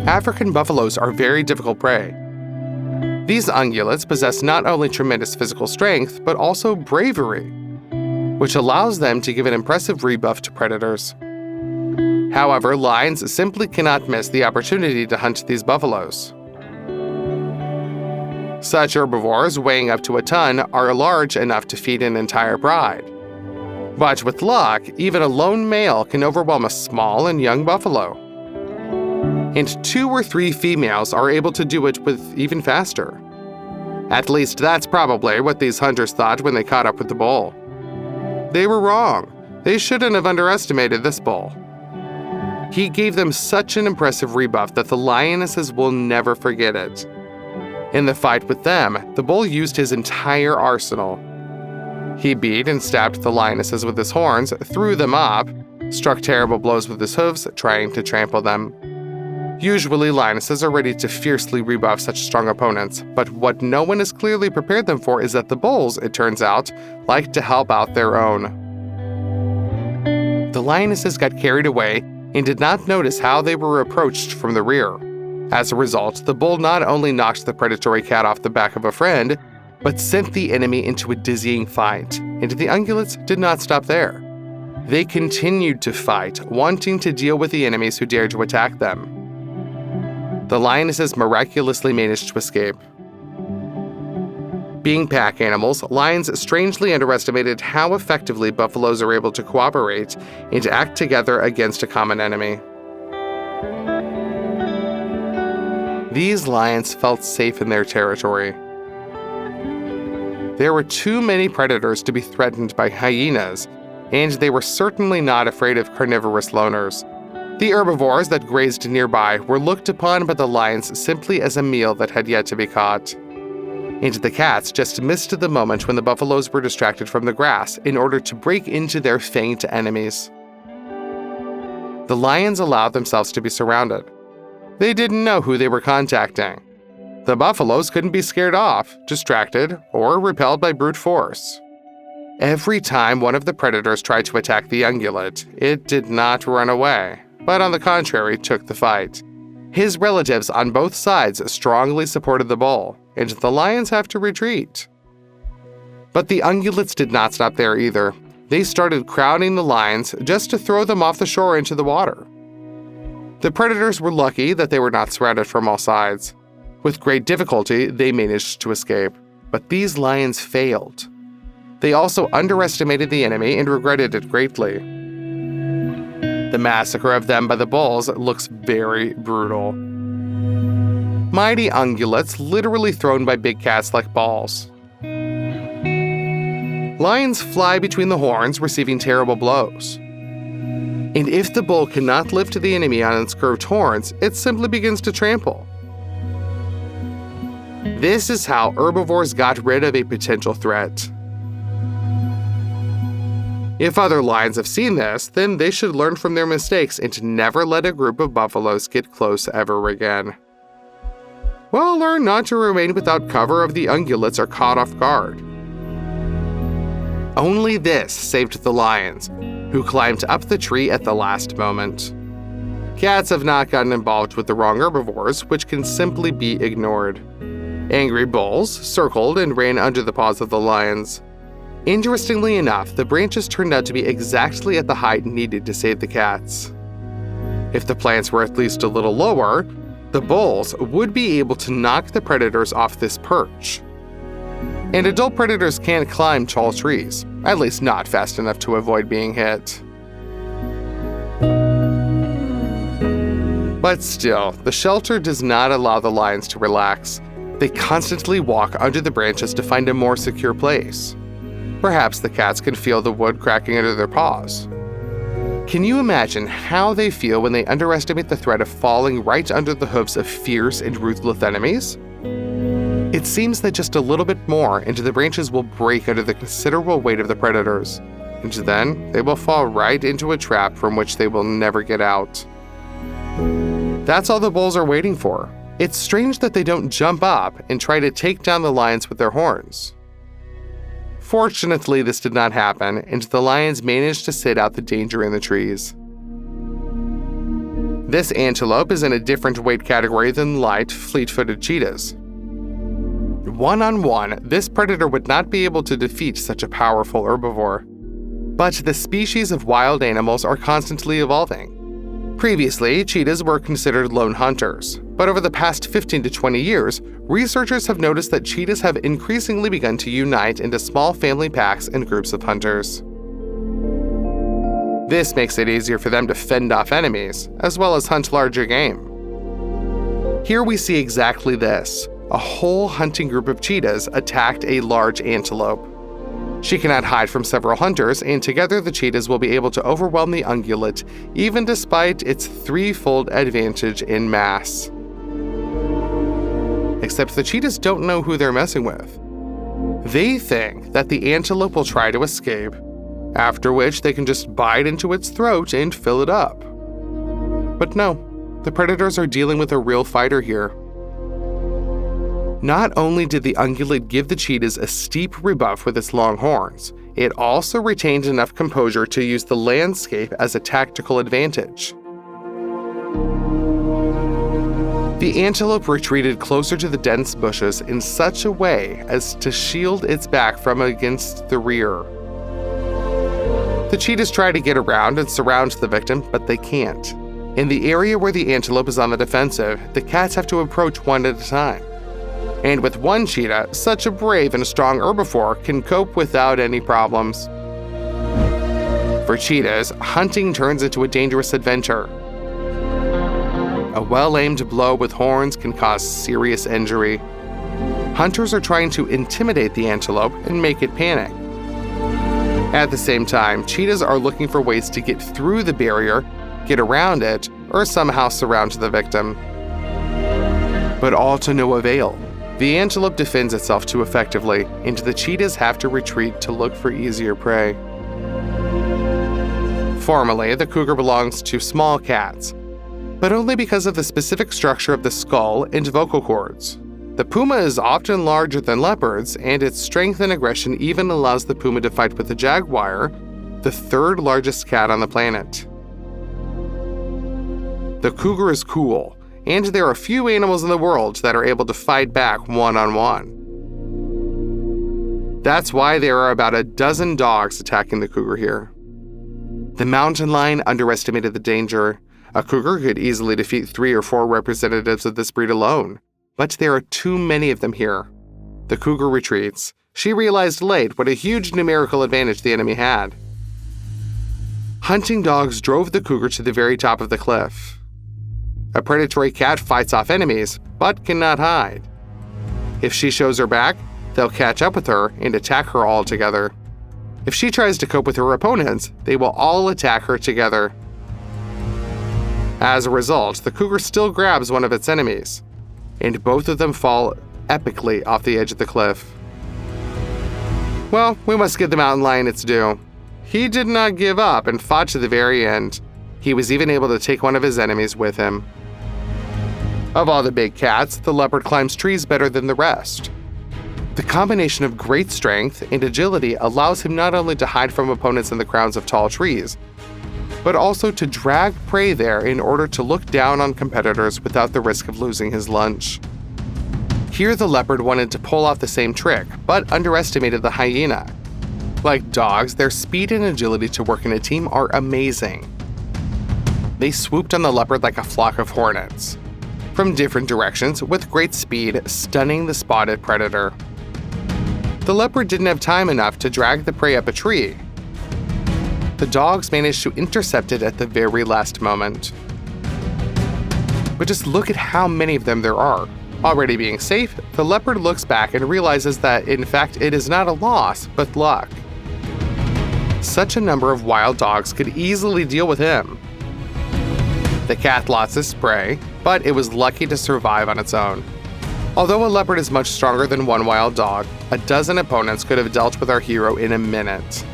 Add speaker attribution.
Speaker 1: African buffaloes are very difficult prey. These ungulates possess not only tremendous physical strength, but also bravery, which allows them to give an impressive rebuff to predators. However, lions simply cannot miss the opportunity to hunt these buffaloes. Such herbivores, weighing up to a ton, are large enough to feed an entire pride. But with luck, even a lone male can overwhelm a small and young buffalo. And 2 or 3 females are able to do it with even faster. At least that's probably what these hunters thought when they caught up with the bull. They were wrong. They shouldn't have underestimated this bull. He gave them such an impressive rebuff that the lionesses will never forget it. In the fight with them, the bull used his entire arsenal. He beat and stabbed the lionesses with his horns, threw them up, struck terrible blows with his hooves, trying to trample them. Usually, lionesses are ready to fiercely rebuff such strong opponents, but what no one has clearly prepared them for is that the bulls, it turns out, like to help out their own. The lionesses got carried away and did not notice how they were approached from the rear. As a result, the bull not only knocked the predatory cat off the back of a friend, but sent the enemy into a dizzying fight, and the ungulates did not stop there. They continued to fight, wanting to deal with the enemies who dared to attack them. The lionesses miraculously managed to escape. Being pack animals, lions strangely underestimated how effectively buffaloes are able to cooperate and to act together against a common enemy. These lions felt safe in their territory. There were too many predators to be threatened by hyenas, and they were certainly not afraid of carnivorous loners. The herbivores that grazed nearby were looked upon by the lions simply as a meal that had yet to be caught. And the cats just missed the moment when the buffaloes were distracted from the grass in order to break into their fanged enemies. The lions allowed themselves to be surrounded. They didn't know who they were contacting. The buffaloes couldn't be scared off, distracted, or repelled by brute force. Every time one of the predators tried to attack the ungulate, it did not run away, but on the contrary took the fight. His relatives on both sides strongly supported the bull, and the lions have to retreat. But the ungulates did not stop there either. They started crowding the lions just to throw them off the shore into the water. The predators were lucky that they were not surrounded from all sides. With great difficulty, they managed to escape, but these lions failed. They also underestimated the enemy and regretted it greatly. The massacre of them by the bulls looks very brutal. Mighty ungulates literally thrown by big cats like balls. Lions fly between the horns, receiving terrible blows. And if the bull cannot lift the enemy on its curved horns, it simply begins to trample. This is how herbivores got rid of a potential threat. If other lions have seen this, then they should learn from their mistakes and never let a group of buffaloes get close ever again. Well, learn not to remain without cover if the ungulates are caught off guard. Only this saved the lions, who climbed up the tree at the last moment. Cats have not gotten involved with the wrong herbivores, which can simply be ignored. Angry bulls circled and ran under the paws of the lions. Interestingly enough, the branches turned out to be exactly at the height needed to save the cats. If the plants were at least a little lower, the bulls would be able to knock the predators off this perch. And adult predators can't climb tall trees, at least not fast enough to avoid being hit. But still, the shelter does not allow the lions to relax. They constantly walk under the branches to find a more secure place. Perhaps the cats can feel the wood cracking under their paws. Can you imagine how they feel when they underestimate the threat of falling right under the hooves of fierce and ruthless enemies? It seems that just a little bit more and the branches will break under the considerable weight of the predators, and then they will fall right into a trap from which they will never get out. That's all the bulls are waiting for. It's strange that they don't jump up and try to take down the lions with their horns. Fortunately, this did not happen, and the lions managed to sit out the danger in the trees. This antelope is in a different weight category than light, fleet-footed cheetahs. One-on-one, this predator would not be able to defeat such a powerful herbivore. But the species of wild animals are constantly evolving. Previously, cheetahs were considered lone hunters, but over the past 15 to 20 years, researchers have noticed that cheetahs have increasingly begun to unite into small family packs and groups of hunters. This makes it easier for them to fend off enemies, as well as hunt larger game. Here we see exactly this. A whole hunting group of cheetahs attacked a large antelope. She cannot hide from several hunters, and together the cheetahs will be able to overwhelm the ungulate, even despite its threefold advantage in mass. Except the cheetahs don't know who they're messing with. They think that the antelope will try to escape, after which they can just bite into its throat and fill it up. But no, the predators are dealing with a real fighter here. Not only did the ungulate give the cheetahs a steep rebuff with its long horns, it also retained enough composure to use the landscape as a tactical advantage. The antelope retreated closer to the dense bushes in such a way as to shield its back from against the rear. The cheetahs try to get around and surround the victim, but they can't. In the area where the antelope is on the defensive, the cats have to approach one at a time. And with one cheetah, such a brave and strong herbivore can cope without any problems. For cheetahs, hunting turns into a dangerous adventure. A well-aimed blow with horns can cause serious injury. Hunters are trying to intimidate the antelope and make it panic. At the same time, cheetahs are looking for ways to get through the barrier, get around it, or somehow surround the victim. But all to no avail. The antelope defends itself too effectively, and the cheetahs have to retreat to look for easier prey. Formally, the cougar belongs to small cats, but only because of the specific structure of the skull and vocal cords. The puma is often larger than leopards, and its strength and aggression even allows the puma to fight with the jaguar, the third largest cat on the planet. The cougar is cool, and there are few animals in the world that are able to fight back one-on-one. That's why there are about a dozen dogs attacking the cougar here. The mountain lion underestimated the danger. A cougar could easily defeat 3 or 4 representatives of this breed alone, but there are too many of them here. The cougar retreats. She realized late what a huge numerical advantage the enemy had. Hunting dogs drove the cougar to the very top of the cliff. A predatory cat fights off enemies, but cannot hide. If she shows her back, they'll catch up with her and attack her all together. If she tries to cope with her opponents, they will all attack her together. As a result, the cougar still grabs one of its enemies, and both of them fall epically off the edge of the cliff. Well, we must give the mountain lion its due. He did not give up and fought to the very end. He was even able to take one of his enemies with him. Of all the big cats, the leopard climbs trees better than the rest. The combination of great strength and agility allows him not only to hide from opponents in the crowns of tall trees, but also to drag prey there in order to look down on competitors without the risk of losing his lunch. Here the leopard wanted to pull off the same trick, but underestimated the hyena. Like dogs, their speed and agility to work in a team are amazing. They swooped on the leopard like a flock of hornets, from different directions with great speed, stunning the spotted predator. The leopard didn't have time enough to drag the prey up a tree. The dogs managed to intercept it at the very last moment. But just look at how many of them there are. Already being safe, the leopard looks back and realizes that, in fact, it is not a loss, but luck. Such a number of wild dogs could easily deal with him. The cat lost its prey, but it was lucky to survive on its own. Although a leopard is much stronger than one wild dog, a dozen opponents could have dealt with our hero in a minute.